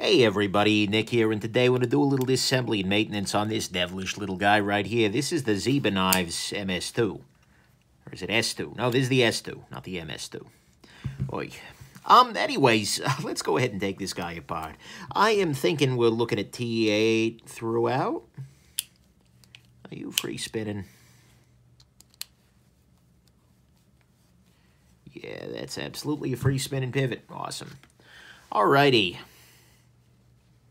Hey everybody, Nick here, and today we're going to do a little disassembly and maintenance on this devilish little guy right here. This is the Zieba Knives MS2. Or is it S2? No, this is the S2, not the MS2. Oy. Anyways, let's go ahead and take this guy apart. I am thinking we're looking at T8 throughout. Are you free spinning? Yeah, that's absolutely a free spinning pivot. Awesome. Alrighty.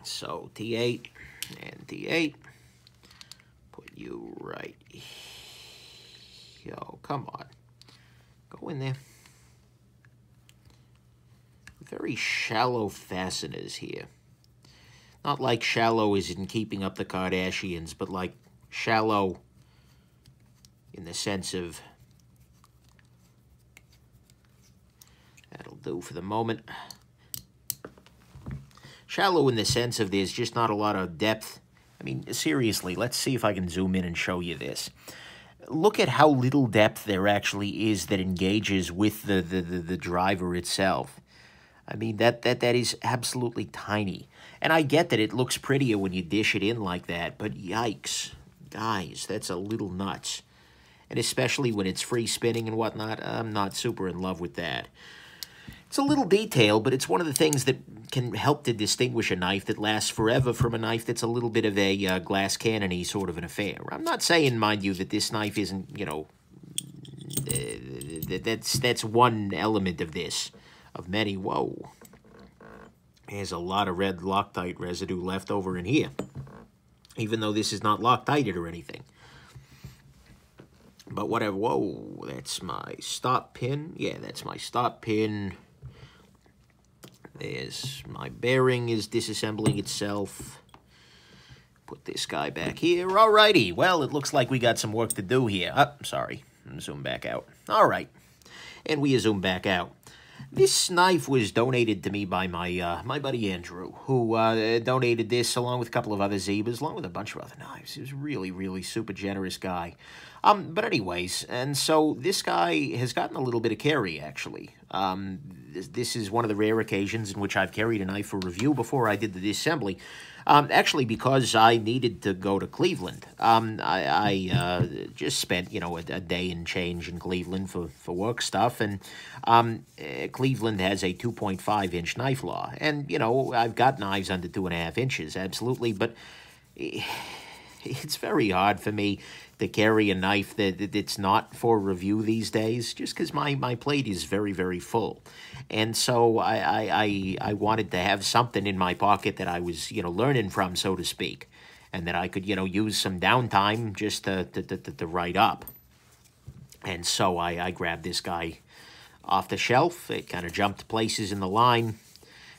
So, T8 and T8. Put you right. Yo, come on. Go in there. Very shallow fasteners here. Not like shallow is in Keeping Up the Kardashians, but like shallow in the sense of... That'll do for the moment. Shallow in the sense of there's just not a lot of depth. I mean, seriously, let's see if I can zoom in and show you this. Look at how little depth there actually is that engages with the driver itself. I mean, that is absolutely tiny. And I get that it looks prettier when you dish it in like that, but yikes. Guys, that's a little nuts. And especially when it's free spinning and whatnot, I'm not super in love with that. It's a little detail, but it's one of the things that can help to distinguish a knife that lasts forever from a knife that's a little bit of a glass cannon-y sort of an affair. I'm not saying, mind you, that this knife isn't, you know, that's one element of this, of many. Whoa. There's a lot of red Loctite residue left over in here, even though this is not Loctited or anything. But whatever. Whoa, that's my stop pin. Yeah, that's my stop pin. There's my bearing is disassembling itself. Put this guy back here. Alrighty. Well, it looks like we got some work to do here. Oh, sorry. Zoom back out. All right. And we zoom back out. This knife was donated to me by my my buddy Andrew, who donated this along with a couple of other Ziebas, along with a bunch of other knives. He was really, really super generous guy. But anyways, and so this guy has gotten a little bit of carry, actually. This is one of the rare occasions in which I've carried a knife for review before I did the disassembly. Actually, because I needed to go to Cleveland. I just spent, you know, a day and change in Cleveland for work stuff. And Cleveland has a 2.5-inch knife law. And, you know, I've got knives under 2.5 inches, absolutely. But it's very hard for me to carry a knife that's not for review these days, just because my plate is very, very full. And so I wanted to have something in my pocket that I was, you know, learning from, so to speak, and that I could, you know, use some downtime just to write up. And so I grabbed this guy off the shelf. It kind of jumped places in the line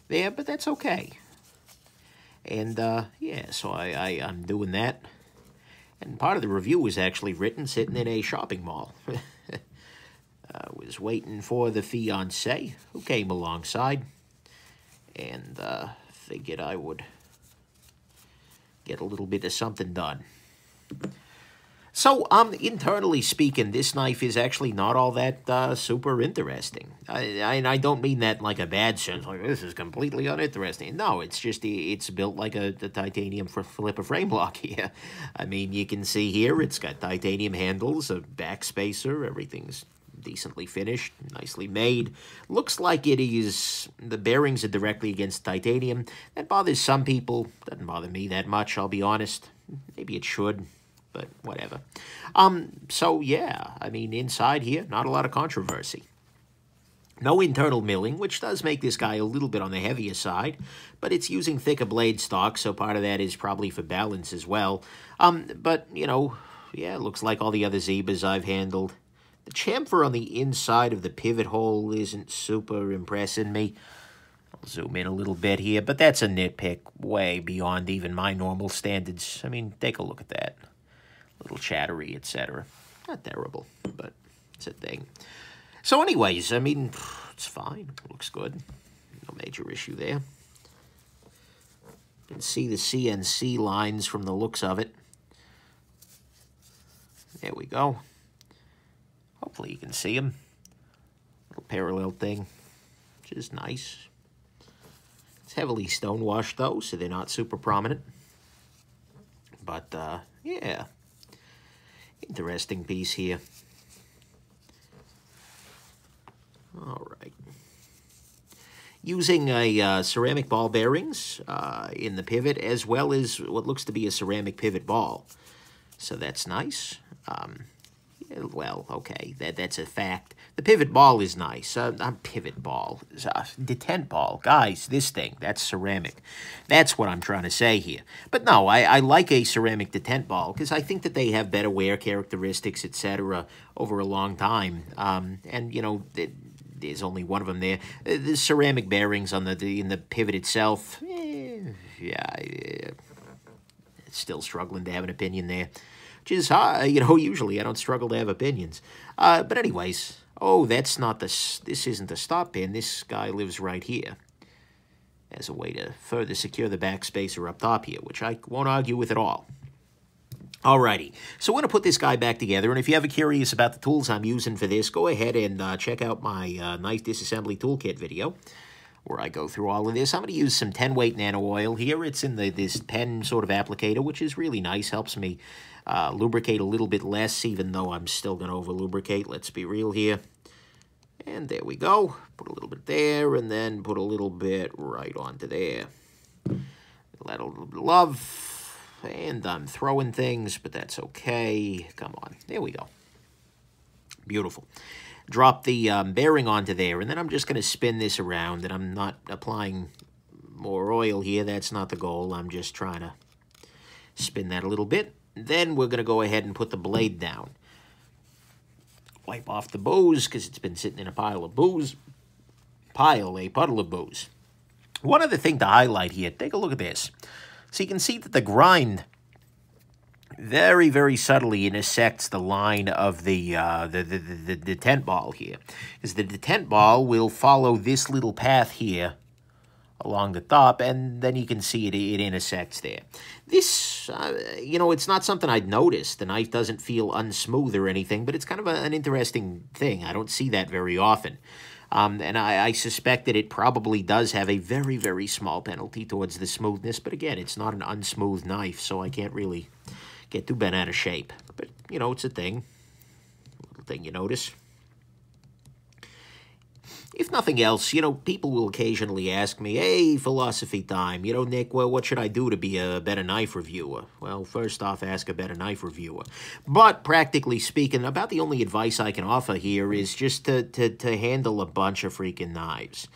there, but that's okay. And, yeah, so I'm doing that. And part of the review was actually written sitting in a shopping mall. I was waiting for the fiancé, who came alongside, and figured I would get a little bit of something done. So, internally speaking, this knife is actually not all that super interesting. I don't mean that in like a bad sense, like this is completely uninteresting. No, it's just it's built like the titanium flipper frame lock here. I mean, you can see here it's got titanium handles, a back spacer, everything's decently finished, nicely made. Looks like it is, the bearings are directly against titanium. That bothers some people, doesn't bother me that much, I'll be honest. Maybe it should, but whatever. So yeah, I mean, inside here, not a lot of controversy. No internal milling, which does make this guy a little bit on the heavier side, but it's using thicker blade stock, so part of that is probably for balance as well. But, you know, yeah, it looks like all the other Ziebas I've handled. The chamfer on the inside of the pivot hole isn't super impressing me. I'll zoom in a little bit here, but that's a nitpick way beyond even my normal standards. I mean, take a look at that. A little chattery, etc. Not terrible, but it's a thing. So anyways, I mean, it's fine. It looks good. No major issue there. You can see the CNC lines from the looks of it. There we go. Hopefully you can see them. Little parallel thing, which is nice. It's heavily stonewashed, though, so they're not super prominent. But, yeah, interesting piece here. All right. Using a ceramic ball bearings in the pivot, as well as what looks to be a ceramic pivot ball. So that's nice. Yeah, well, okay, that's a fact. The pivot ball is nice. Pivot ball. Detent ball. Guys, this thing, that's ceramic. That's what I'm trying to say here. But no, I like a ceramic detent ball because I think that they have better wear characteristics, etc., over a long time. And, you know, there's only one of them there. The ceramic bearings on in the pivot itself, yeah, still struggling to have an opinion there. Which is, you know, usually I don't struggle to have opinions. But anyways, oh, that's not this isn't the stop pin. This guy lives right here as a way to further secure the backspacer up top here, which I won't argue with at all. Alrighty, so we're going to put this guy back together, and if you're ever curious about the tools I'm using for this, go ahead and check out my knife disassembly toolkit video, where I go through all of this. I'm going to use some 10-weight nano oil here. It's in this pen sort of applicator, which is really nice, helps me lubricate a little bit less, even though I'm still going to over-lubricate. Let's be real here. And there we go. Put a little bit there, and then put a little bit right onto there. Let a little bit of love. And I'm throwing things, but that's okay. Come on. There we go. Beautiful. Drop the bearing onto there, and then I'm just going to spin this around, and I'm not applying more oil here. That's not the goal. I'm just trying to spin that a little bit. Then we're going to go ahead and put the blade down. Wipe off the booze, because it's been sitting in a pile of booze. A puddle of booze. One other thing to highlight here, take a look at this. So you can see that the grind very, very subtly intersects the line of the detent ball here. Because the detent ball will follow this little path here along the top, and then you can see it intersects there. This, you know, it's not something I'd noticed. The knife doesn't feel unsmooth or anything, but it's kind of an interesting thing. I don't see that very often. And I suspect that it probably does have a very, very small penalty towards the smoothness. But again, it's not an unsmooth knife, so I can't really get too bent out of shape. But, you know, it's a thing. Little thing you notice. If nothing else, you know, people will occasionally ask me, hey, philosophy time, you know, Nick, well, what should I do to be a better knife reviewer? Well, first off, ask a better knife reviewer. But practically speaking, about the only advice I can offer here is just to handle a bunch of freaking knives,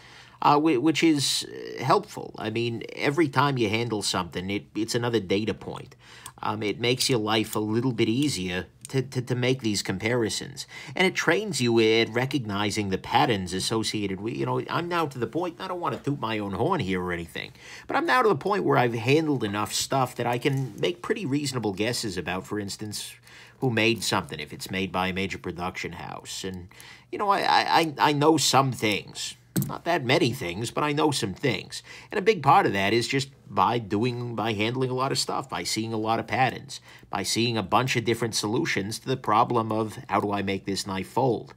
which is helpful. I mean, every time you handle something, it's another data point. It makes your life a little bit easier to make these comparisons. And it trains you at recognizing the patterns associated with, you know, I'm now to the point, I don't want to toot my own horn here or anything, but I'm now to the point where I've handled enough stuff that I can make pretty reasonable guesses about, for instance, who made something, if it's made by a major production house. And, you know, I know some things. Not that many things, but I know some things. And a big part of that is just by handling a lot of stuff, by seeing a lot of patterns, by seeing a bunch of different solutions to the problem of how do I make this knife fold.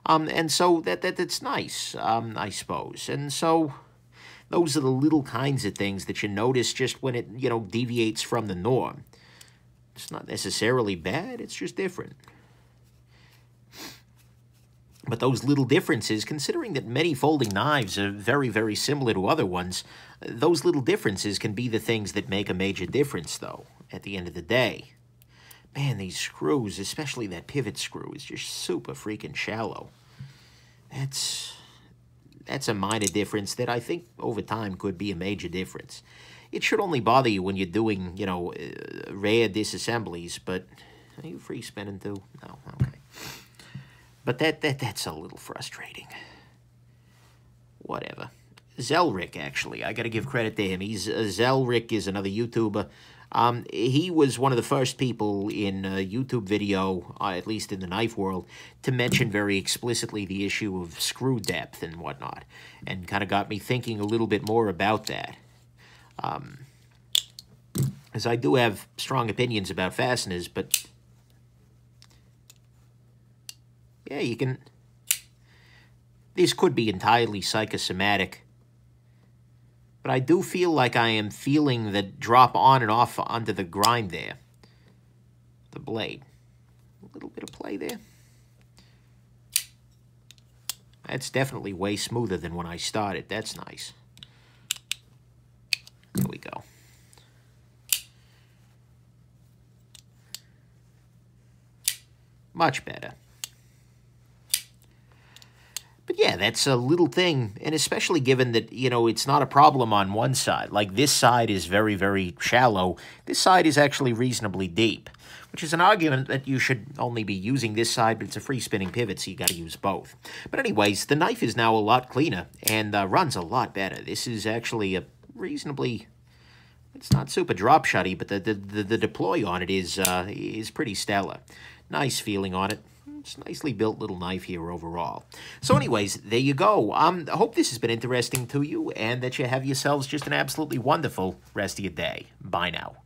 And so that's nice, I suppose. And so those are the little kinds of things that you notice just when it, you know, deviates from the norm. It's not necessarily bad, it's just different. But those little differences, considering that many folding knives are very, very similar to other ones, those little differences can be the things that make a major difference, though, at the end of the day. Man, these screws, especially that pivot screw, is just super freaking shallow. That's a minor difference that I think over time could be a major difference. It should only bother you when you're doing, you know, rare disassemblies, but are you free spinning too? No, okay. But that's a little frustrating. Whatever. Zelric, actually. I got to give credit to him. Zelric is another YouTuber. He was one of the first people in a YouTube video, at least in the knife world, to mention very explicitly the issue of screw depth and whatnot. And kind of got me thinking a little bit more about that. As I do have strong opinions about fasteners, but yeah, you can... This could be entirely psychosomatic. But I do feel like I am feeling the drop on and off onto the grind there. The blade. A little bit of play there. That's definitely way smoother than when I started. That's nice. There we go. Much better. But yeah, that's a little thing, and especially given that, you know, it's not a problem on one side. Like, this side is very, very shallow. This side is actually reasonably deep, which is an argument that you should only be using this side, but it's a free spinning pivot, so you got to use both. But anyways, the knife is now a lot cleaner and runs a lot better. This is actually a reasonably, it's not super drop shotty, but the deploy on it is pretty stellar. Nice feeling on it. It's a nicely built little knife here overall. So anyways, there you go. I hope this has been interesting to you and that you have yourselves just an absolutely wonderful rest of your day. Bye now.